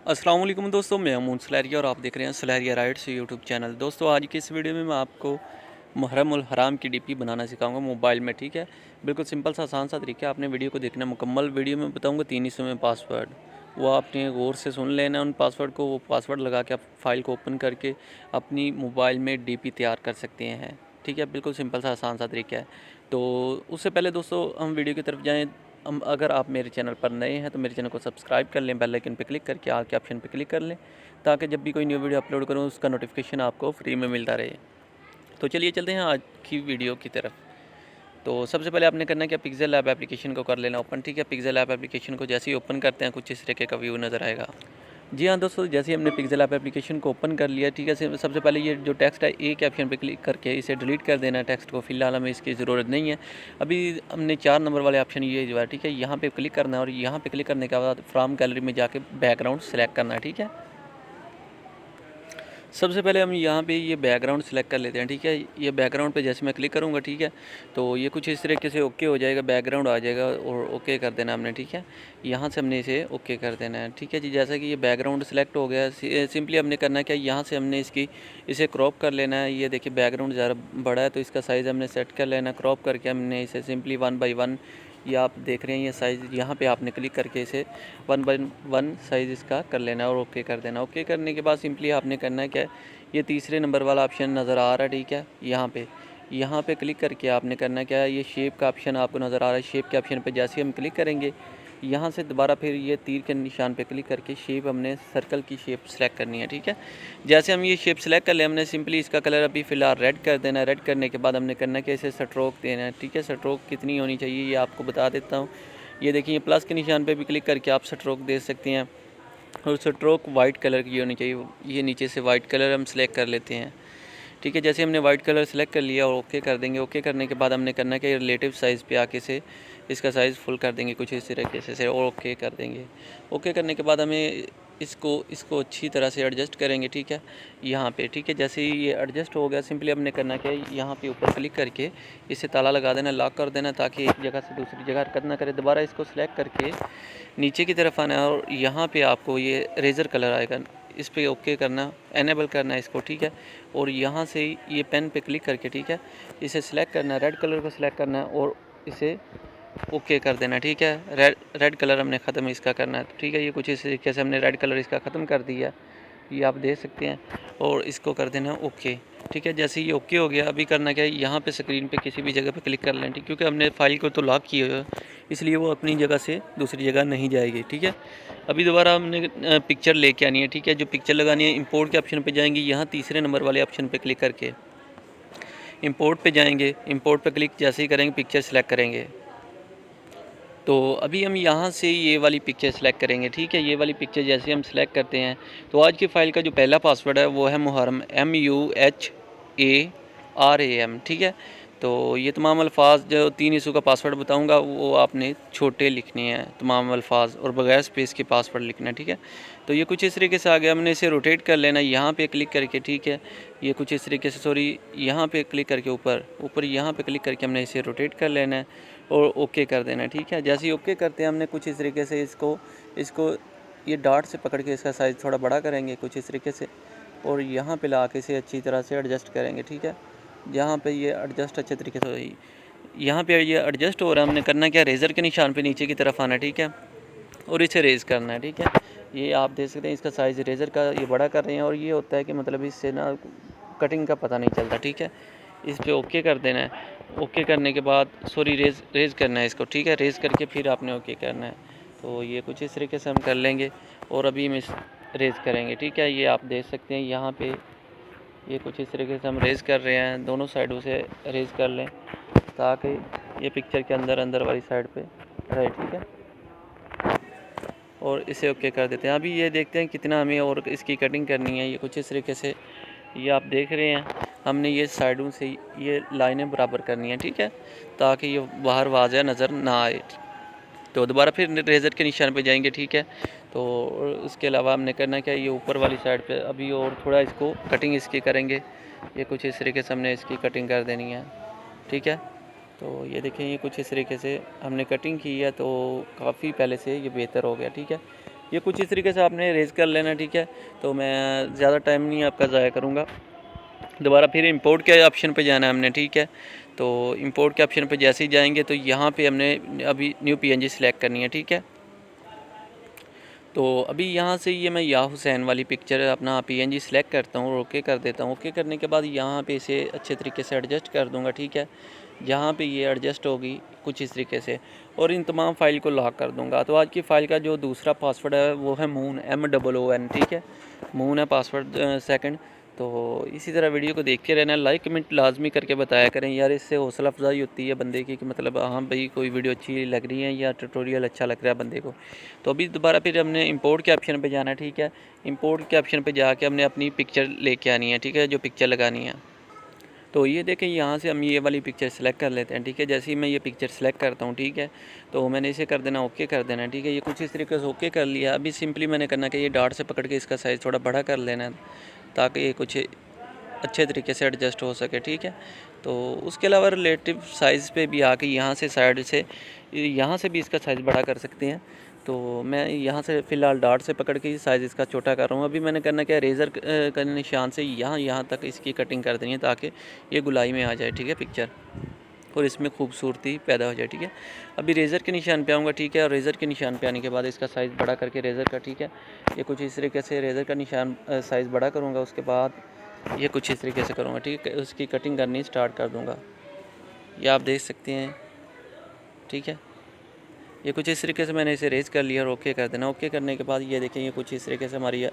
अस्सलाम वालेकुम दोस्तों, मैं अमून सलैरिया और आप देख रहे हैं सलैरिया राइट्स यूट्यूब चैनल। दोस्तों आज की इस वीडियो में मैं आपको मुहर्रम उल हराम की डीपी बनाना सिखाऊंगा मोबाइल में। ठीक है, बिल्कुल सिंपल सा आसान सा तरीका है। आपने वीडियो को देखना मुकम्मल। वीडियो में बताऊंगा 3 हिस्सों में पासवर्ड, वो आपने गौर से सुन लेना उन पासवर्ड को। वो पासवर्ड लगा के आप फाइल को ओपन करके अपनी मोबाइल में डीपी तैयार कर सकते हैं। ठीक है, बिल्कुल सिंपल सा आसान सा तरीका है। तो उससे पहले दोस्तों हम वीडियो की तरफ जाएँ। अगर आप मेरे चैनल पर नए हैं तो मेरे चैनल को सब्सक्राइब कर लें, बेल आइकन पे क्लिक करके आल के ऑप्शन पे क्लिक कर लें, ताकि जब भी कोई न्यू वीडियो अपलोड करूँ उसका नोटिफिकेशन आपको फ्री में मिलता रहे। तो चलिए चलते हैं आज की वीडियो की तरफ। तो सबसे पहले आपने करना है कि पिक्सेल लैब एप्लीकेशन को कर लेना ओपन। ठीक है, पिक्सेल लैब एप्लीकेशन को जैसे ही ओपन करते हैं कुछ इस तरीके का व्यू नज़र आएगा। जी हाँ दोस्तों, जैसे ही हमने पिक्सेल ऐप एप्लीकेशन को ओपन कर लिया, ठीक है, सबसे पहले ये जो टेक्स्ट है एक ऑप्शन पे क्लिक करके इसे डिलीट कर देना है। टेक्स्ट को फ़िलहाल हमें इसकी ज़रूरत नहीं है। अभी हमने 4 नंबर वाले ऑप्शन ये जो है, ठीक है, यहाँ पे क्लिक करना है और यहाँ पे क्लिक करने के बाद फ्रॉम गैलरी में जाके बैकग्राउंड सेलेक्ट करना है। ठीक है, सबसे पहले हम यहाँ पे ये बैकग्राउंड सेलेक्ट कर लेते हैं। ठीक है, ये बैकग्राउंड पे जैसे मैं क्लिक करूँगा, ठीक है, तो ये कुछ इस तरीके से ओके हो जाएगा, बैकग्राउंड आ जाएगा और ओके कर देना हमने। ठीक है, यहाँ से हमने इसे ओके कर देना है। ठीक है जी, जैसा कि ये बैकग्राउंड सेलेक्ट हो गया, सिंपली हमने करना है क्या, यहाँ से हमने इसे क्रॉप कर लेना है। ये देखिए बैकग्राउंड ज़्यादा बड़ा है तो इसका साइज़ हमने सेट कर लेना है। क्रॉप करके हमने इसे सिंपली 1 बाई 1, ये आप देख रहे हैं ये साइज़, यहाँ पे आपने क्लिक करके इसे 1 बाई 1 साइज़ इसका कर लेना है और ओके कर देना। ओके करने के बाद सिंपली आपने करना है क्या, ये तीसरे नंबर वाला ऑप्शन नज़र आ रहा है, ठीक है, यहाँ पे क्लिक करके आपने करना क्या है, ये शेप का ऑप्शन आपको नज़र आ रहा है। शेप के ऑप्शन पे जैसे हम क्लिक करेंगे, यहाँ से दोबारा फिर ये तीर के निशान पे क्लिक करके शेप हमने सर्कल की शेप सेलेक्ट करनी है। ठीक है, जैसे हम ये शेप सेलेक्ट कर ले, हमने सिंपली इसका कलर अभी फ़िलहाल रेड कर देना है। रेड करने के बाद हमने करना है कि इसे स्ट्रोक देना है। ठीक है, स्ट्रोक कितनी होनी चाहिए ये आपको बता देता हूँ। ये देखिए प्लस के निशान पे भी क्लिक करके आप स्ट्रोक दे सकते हैं और स्ट्रोक वाइट कलर की होनी चाहिए। ये नीचे से वाइट कलर हम सेलेक्ट कर लेते हैं। ठीक है, जैसे हमने वाइट कलर सेलेक्ट कर लिया और ओके कर देंगे। ओके करने के बाद हमने करना है कि रिलेटिव साइज़ पे आके से इसका साइज़ फुल कर देंगे कुछ इस तरीके से और ओके कर देंगे। ओके करने के बाद हमें इसको अच्छी तरह से एडजस्ट करेंगे। ठीक है, यहाँ पे ठीक है, जैसे ही ये एडजस्ट हो गया सिंपली हमने करना क्या है, यहाँ पे ऊपर क्लिक करके इसे ताला लगा देना, लॉक कर देना, ताकि एक जगह से दूसरी जगह हरकत ना करे। दोबारा इसको सेलेक्ट करके नीचे की तरफ आना है और यहाँ पे आपको ये रेज़र कलर आएगा, इस पर ओके करना, एनेबल करना है इसको। ठीक है, और यहाँ से ये पेन पे क्लिक करके, ठीक है, इसे सिलेक्ट करना है, रेड कलर को सिलेक्ट करना है और इसे ओके कर देना। ठीक है, रेड कलर हमने ख़त्म इसका करना है। ठीक है, ये कुछ इस तरीके से हमने रेड कलर इसका ख़त्म कर दिया, ये आप देख सकते हैं, और इसको कर देना ओके। ठीक है, जैसे ये ओके हो गया, अभी करना क्या है, यहाँ पे स्क्रीन पे किसी भी जगह पे क्लिक कर लें। ठीक, क्योंकि हमने फाइल को तो लॉक किया हुआ है, इसलिए वो अपनी जगह से दूसरी जगह नहीं जाएगी। ठीक है, अभी दोबारा हमने पिक्चर लेके आनी है। ठीक है, जो पिक्चर लगानी है, इंपोर्ट के ऑप्शन पे जाएंगे, यहाँ तीसरे नंबर वाले ऑप्शन पे क्लिक करके इंपोर्ट पे जाएंगे। इंपोर्ट पे क्लिक जैसे ही करेंगे पिक्चर सेलेक्ट करेंगे, तो अभी हम यहाँ से ये वाली पिक्चर सेलेक्ट करेंगे। ठीक है, ये वाली पिक्चर जैसे हम सेलेक्ट करते हैं तो आज की फ़ाइल का जो पहला पासवर्ड है वो है मुहर्रम, MUHARAM। ठीक है, तो ये तमाम अल्फाज जो 3 हिस्सों का पासवर्ड बताऊंगा वो आपने छोटे लिखने हैं, तमाम अल्फाज, और बगैर स्पेस के पासवर्ड लिखना है। ठीक है, तो ये कुछ इस तरीके से आ गया, हमने इसे रोटेट कर लेना यहाँ पे क्लिक करके। ठीक है, ये कुछ इस तरीके से, सॉरी, यहाँ पे क्लिक करके ऊपर यहाँ पे क्लिक करके हमने इसे रोटेट कर लेना है और ओके कर देना है। ठीक है, जैसे ही ओके करते हैं हमने कुछ इस तरीके से इसको ये डॉट से पकड़ के इसका साइज़ थोड़ा बड़ा करेंगे कुछ इस तरीके से, और यहाँ पे ला के इसे अच्छी तरह से एडजस्ट करेंगे। ठीक है, यहाँ पे ये एडजस्ट अच्छे तरीके से यहाँ पे ये एडजस्ट हो रहा है, हमने करना क्या, रेज़र के निशान पे नीचे की तरफ आना है। ठीक है, और इसे रेज़ करना है। ठीक है, ये आप देख सकते हैं इसका साइज़ रेज़र का ये बड़ा कर रहे हैं, और ये होता है कि मतलब इससे ना कटिंग का पता नहीं चलता। ठीक है, इस पर ओके कर देना है। ओके करने के बाद सॉरी रेज़ करना है इसको। ठीक है, रेज़ करके फिर आपने ओके करना है। तो ये कुछ इस तरीके से हम कर लेंगे और अभी हम इस रेज़ करेंगे। ठीक है, ये आप देख सकते हैं यहाँ पे ये कुछ इस तरीके से हम रेज़ कर रहे हैं, दोनों साइडों से रेज़ कर लें ताकि ये पिक्चर के अंदर वाली साइड पे रहे। ठीक है, और इसे ओके कर देते हैं। अभी ये देखते हैं कितना हमें और इसकी कटिंग करनी है। ये कुछ इस तरीके से ये आप देख रहे हैं, हमने ये साइडों से ये लाइनें बराबर करनी है। ठीक है, ताकि ये बाहर वाज़ह नज़र ना आए। तो दोबारा फिर रेज़र के निशान पे जाएंगे। ठीक है, तो उसके अलावा हमने करना क्या, ये ऊपर वाली साइड पे अभी और थोड़ा इसको कटिंग इसकी करेंगे। ये कुछ इस तरीके से हमने इसकी कटिंग कर देनी है। ठीक है, तो ये देखें ये कुछ इस तरीके से हमने कटिंग की है, तो काफ़ी पहले से ये बेहतर हो गया। ठीक है, ये कुछ इस तरीके से आपने रेज़ कर लेना, ठीक है। तो मैं ज़्यादा टाइम नहीं आपका ज़ाया करूँगा। दोबारा फिर इंपोर्ट के ऑप्शन पे जाना है हमने, ठीक है। तो इंपोर्ट के ऑप्शन पे जैसे ही जाएंगे तो यहाँ पे हमने अभी न्यू पीएनजी सिलेक्ट करनी है, ठीक है। तो अभी यहाँ से ये मैं या हुसैन वाली पिक्चर अपना पीएनजी सिलेक्ट करता हूँ और ओके कर देता हूँ। ओके करने के बाद यहाँ पे इसे अच्छे तरीके से एडजस्ट कर दूँगा, ठीक है। जहाँ पे ये एडजस्ट होगी कुछ इस तरीके से, और इन तमाम फ़ाइल को लॉक कर दूँगा। तो आज की फ़ाइल का जो दूसरा पासवर्ड है वो है मून, MOON, ठीक है। मून है पासवर्ड सेकंड। तो इसी तरह वीडियो को देखते रहना, लाइक कमेंट लाजमी करके बताया करें यार, इससे हौसला अफजाई होती है बंदे की कि मतलब हाँ भाई कोई वीडियो अच्छी लग रही है या ट्यूटोरियल अच्छा लग रहा है बंदे को। तो अभी दोबारा फिर हमने इंपोर्ट के ऑप्शन पे जाना है, ठीक है। इंपोर्ट के ऑप्शन पे जाके हमने अपनी पिक्चर लेके आनी है, ठीक है, जो पिक्चर लगानी है। तो ये देखें यहाँ से हम ये वाली पिक्चर सेलेक्ट कर लेते हैं, ठीक है। जैसे ही मैं ये पिक्चर सेलेक्ट करता हूँ, ठीक है, तो मैंने इसे कर देना ओके कर देना, ठीक है। ये कुछ इस तरीके से ओके कर लिया। अभी सिंपली मैंने करना कि ये डॉट से पकड़ के इसका साइज़ थोड़ा बड़ा कर लेना है ताकि ये कुछ अच्छे तरीके से एडजस्ट हो सके, ठीक है। तो उसके अलावा रिलेटिव साइज़ पे भी आके यहाँ से साइड से यहाँ से भी इसका साइज़ बड़ा कर सकते हैं। तो मैं यहाँ से फ़िलहाल डॉट से पकड़ के ही साइज़ इसका छोटा कर रहा हूँ। अभी मैंने करना क्या है, रेज़र का निशान से यहाँ तक इसकी कटिंग कर देनी है ताकि ये गुलाई में आ जाए, ठीक है, पिक्चर, और इसमें खूबसूरती पैदा हो जाए, ठीक है। अभी रेज़र के निशान पे आऊँगा, ठीक है, और रेज़र के निशान पे आने के बाद इसका साइज़ बड़ा करके रेज़र का, ठीक है, ये कुछ इस तरीके से रेज़र का निशान साइज़ बड़ा करूँगा। उसके बाद ये कुछ इस तरीके से करूँगा, ठीक है, उसकी कटिंग करनी स्टार्ट कर दूँगा। ये आप देख सकते हैं, ठीक है। ये कुछ इस तरीके से मैंने इसे रेज़ कर लिया और ओके कर देना। ओके करने के बाद ये देखें, ये कुछ इस तरीके से हमारी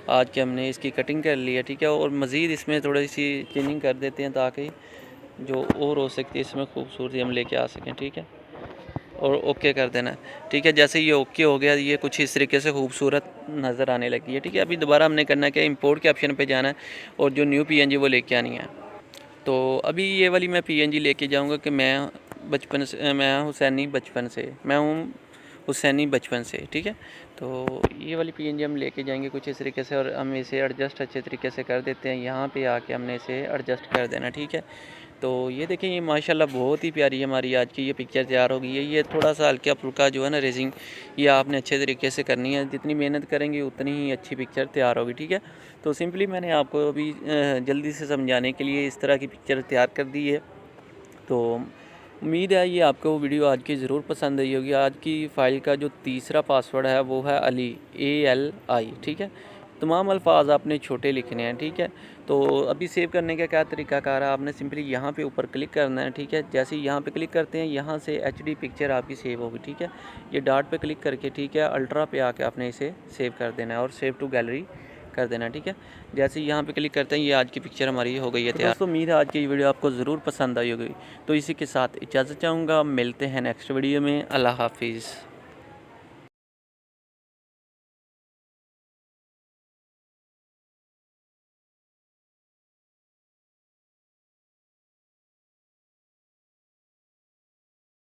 आज के हमने इसकी कटिंग कर ली है, ठीक है। और मज़ीद इसमें थोड़ी सी चेंजिंग कर देते हैं ताकि जो और हो सकती है इसमें खूबसूरती हम लेके आ सकें, ठीक है। और ओके कर देना, ठीक है। जैसे ये ओके हो गया, ये कुछ इस तरीके से खूबसूरत नज़र आने लगी है, ठीक है। अभी दोबारा हमने करना है कि इंपोर्ट के ऑप्शन पे जाना है और जो न्यू पीएनजी वो लेके आनी है। तो अभी ये वाली मैं पीएनजी लेके जाऊंगा कि मैं बचपन से, मैं हुसैनी बचपन से, मैं हूँ हुसैनी बचपन से, ठीक है। तो ये वाली पीएनजी हम लेके जाएंगे कुछ इस तरीके से और हम इसे एडजस्ट अच्छे तरीके से कर देते हैं। यहाँ पे आके हमने इसे एडजस्ट कर देना, ठीक है। तो ये देखें, ये माशाल्लाह बहुत ही प्यारी हमारी आज की ये पिक्चर तैयार हो गई है। ये थोड़ा सा हल्का फुल्का जो है ना रेजिंग, ये आपने अच्छे तरीके से करनी है। जितनी मेहनत करेंगे उतनी ही अच्छी पिक्चर तैयार होगी, ठीक है। तो सिंपली मैंने आपको अभी जल्दी से समझाने के लिए इस तरह की पिक्चर तैयार कर दी है। तो उम्मीद है ये आपको वीडियो आज की ज़रूर पसंद आई होगी। आज की फ़ाइल का जो तीसरा पासवर्ड है वो है अली, ALI, ठीक है। तमाम अल्फाज आपने छोटे लिखने हैं, ठीक है। तो अभी सेव करने का क्या तरीकाकार है, आपने सिंपली यहाँ पे ऊपर क्लिक करना है, ठीक है। जैसे ही यहाँ पे क्लिक करते हैं यहाँ से HD पिक्चर आपकी सेव होगी, ठीक है। ये डॉट पे क्लिक करके, ठीक है, अल्ट्रा पे आके आपने इसे सेव कर देना है और सेव टू गैलरी कर देना, ठीक है। जैसे ही यहाँ पे क्लिक करते हैं ये आज की पिक्चर हमारी हो गई है तैयार। दोस्तों उम्मीद है आज की वीडियो आपको ज़रूर पसंद आई होगी। तो इसी के साथ इजाज़त चाहूँगा, मिलते हैं नेक्स्ट वीडियो में। अल्लाह हाफिज़।